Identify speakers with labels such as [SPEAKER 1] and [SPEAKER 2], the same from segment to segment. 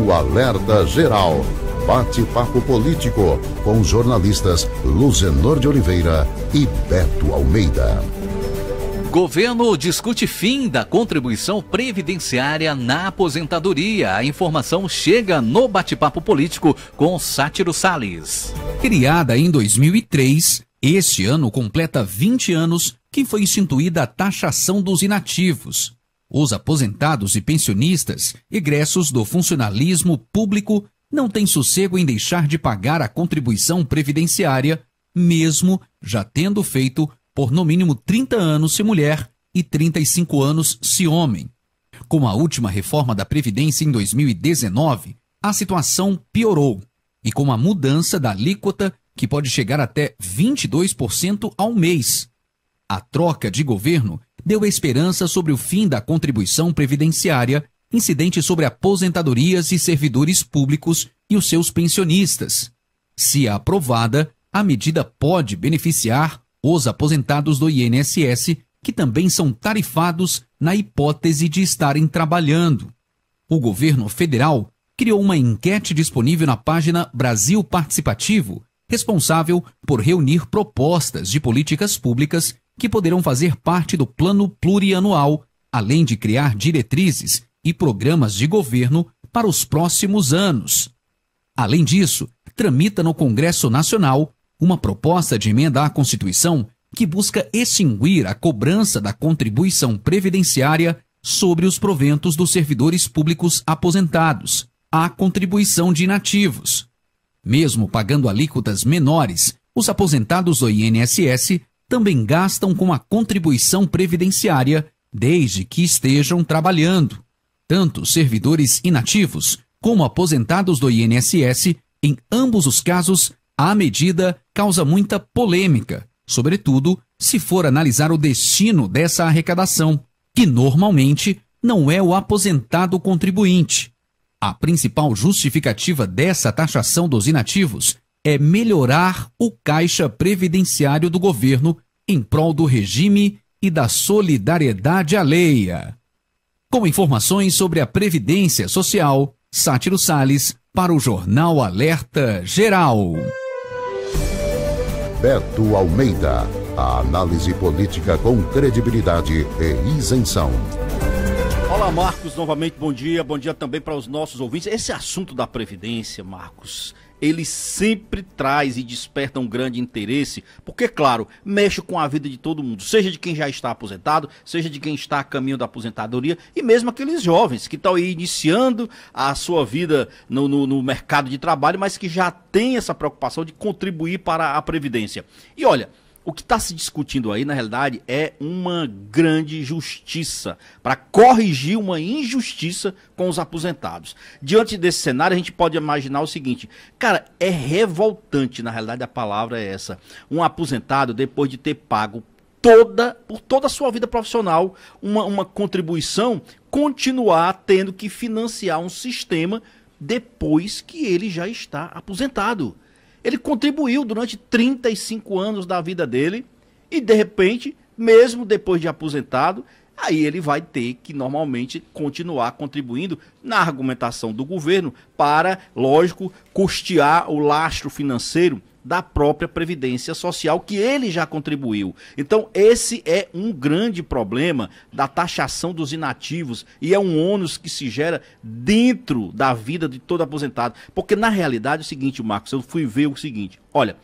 [SPEAKER 1] Jornal Alerta Geral. Bate-papo político com os jornalistas Luzenor de Oliveira e Beto Almeida.
[SPEAKER 2] Governo discute fim da contribuição previdenciária na aposentadoria. A informação chega no Bate-papo político com Sátiro Salles.
[SPEAKER 3] Criada em 2003, este ano completa 20 anos que foi instituída a taxação dos inativos. Os aposentados e pensionistas, egressos do funcionalismo público, não têm sossego em deixar de pagar a contribuição previdenciária, mesmo já tendo feito por no mínimo 30 anos se mulher e 35 anos se homem. Com a última reforma da Previdência em 2019, a situação piorou, e com a mudança da alíquota, que pode chegar até 22% ao mês. A troca de governo deu esperança sobre o fim da contribuição previdenciária incidente sobre aposentadorias e servidores públicos e os seus pensionistas. Se aprovada, a medida pode beneficiar os aposentados do INSS, que também são tarifados na hipótese de estarem trabalhando. O governo federal criou uma enquete disponível na página Brasil Participativo, responsável por reunir propostas de políticas públicas que poderão fazer parte do plano plurianual, além de criar diretrizes e programas de governo para os próximos anos. Além disso, tramita no Congresso Nacional uma proposta de emenda à Constituição que busca extinguir a cobrança da contribuição previdenciária sobre os proventos dos servidores públicos aposentados, a contribuição de inativos. Mesmo pagando alíquotas menores, os aposentados do INSS também gastam com a contribuição previdenciária desde que estejam trabalhando. Tanto servidores inativos como aposentados do INSS, em ambos os casos, a medida causa muita polêmica, sobretudo se for analisar o destino dessa arrecadação, que normalmente não é o aposentado contribuinte. A principal justificativa dessa taxação dos inativos é melhorar o caixa previdenciário do governo em prol do regime e da solidariedade alheia. Com informações sobre a Previdência Social, Sátiro Salles para o Jornal Alerta Geral.
[SPEAKER 1] Beto Almeida, a análise política com credibilidade e isenção.
[SPEAKER 4] Olá, Marcos, novamente bom dia também para os nossos ouvintes. Esse assunto da Previdência, Marcos, ele sempre traz e desperta um grande interesse, porque, claro, mexe com a vida de todo mundo, seja de quem já está aposentado, seja de quem está a caminho da aposentadoria, e mesmo aqueles jovens que estão aí iniciando a sua vida no mercado de trabalho, mas que já têm essa preocupação de contribuir para a Previdência. E olha, o que está se discutindo aí, na realidade, é uma grande justiça para corrigir uma injustiça com os aposentados. Diante desse cenário, a gente pode imaginar o seguinte: cara, é revoltante, na realidade a palavra é essa. Um aposentado, depois de ter pago por toda a sua vida profissional uma contribuição, continuar tendo que financiar um sistema depois que ele já está aposentado. Ele contribuiu durante 35 anos da vida dele e, de repente, mesmo depois de aposentado, aí ele vai ter que, normalmente, continuar contribuindo na argumentação do governo para, lógico, custear o lastro financeiro da própria Previdência Social que ele já contribuiu. Então, esse é um grande problema da taxação dos inativos e é um ônus que se gera dentro da vida de todo aposentado. Porque, na realidade, é o seguinte, Marcos, eu fui ver o seguinte, olha,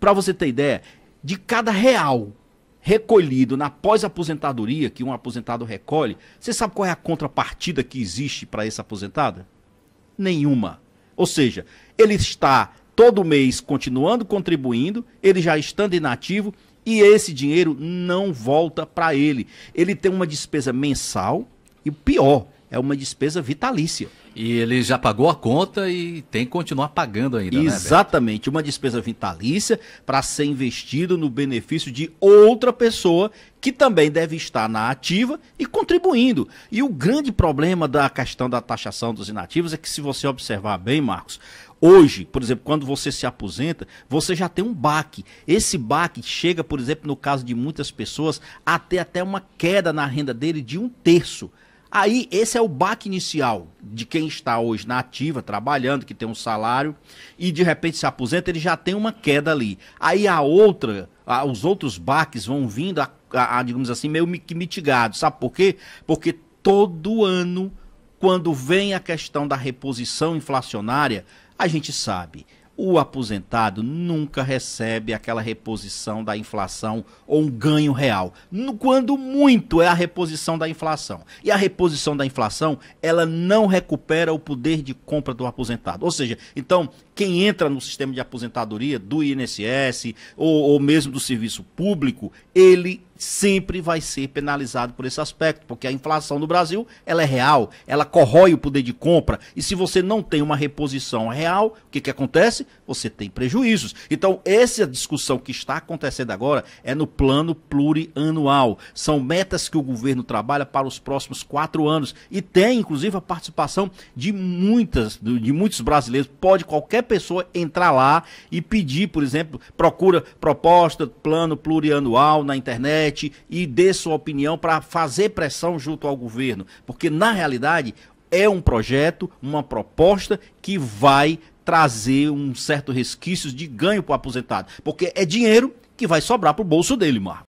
[SPEAKER 4] para você ter ideia, de cada real recolhido na pós-aposentadoria, que um aposentado recolhe, você sabe qual é a contrapartida que existe para esse aposentado? Nenhuma. Ou seja, ele está todo mês continuando contribuindo, ele já estando inativo, e esse dinheiro não volta para ele. Ele tem uma despesa mensal e, pior, é uma despesa vitalícia.
[SPEAKER 2] E ele já pagou a conta e tem que continuar pagando ainda,
[SPEAKER 4] exatamente, né, uma despesa vitalícia para ser investido no benefício de outra pessoa que também deve estar na ativa e contribuindo. E o grande problema da questão da taxação dos inativos é que, se você observar bem, Marcos, hoje, por exemplo, quando você se aposenta, você já tem um baque. Esse baque chega, por exemplo, no caso de muitas pessoas, a ter até uma queda na renda dele de 1/3. Aí, esse é o baque inicial de quem está hoje na ativa, trabalhando, que tem um salário, e de repente se aposenta, ele já tem uma queda ali. Aí os outros baques vão vindo, digamos assim, meio que mitigados. Sabe por quê? Porque todo ano, quando vem a questão da reposição inflacionária, a gente sabe, o aposentado nunca recebe aquela reposição da inflação ou um ganho real. Quando muito é a reposição da inflação. E a reposição da inflação, ela não recupera o poder de compra do aposentado. Ou seja, então, quem entra no sistema de aposentadoria do INSS ou mesmo do serviço público, ele sempre vai ser penalizado por esse aspecto, porque a inflação no Brasil, ela é real, ela corrói o poder de compra, e se você não tem uma reposição real, o que acontece? Você tem prejuízos. Então, essa discussão que está acontecendo agora é no plano plurianual. São metas que o governo trabalha para os próximos 4 anos, e tem, inclusive, a participação de muitos brasileiros. Pode qualquer pessoa entrar lá e pedir, por exemplo, procura proposta, plano plurianual na internet, e dê sua opinião para fazer pressão junto ao governo, porque na realidade é um projeto, uma proposta que vai trazer um certo resquício de ganho para o aposentado, porque é dinheiro que vai sobrar para o bolso dele, Marco.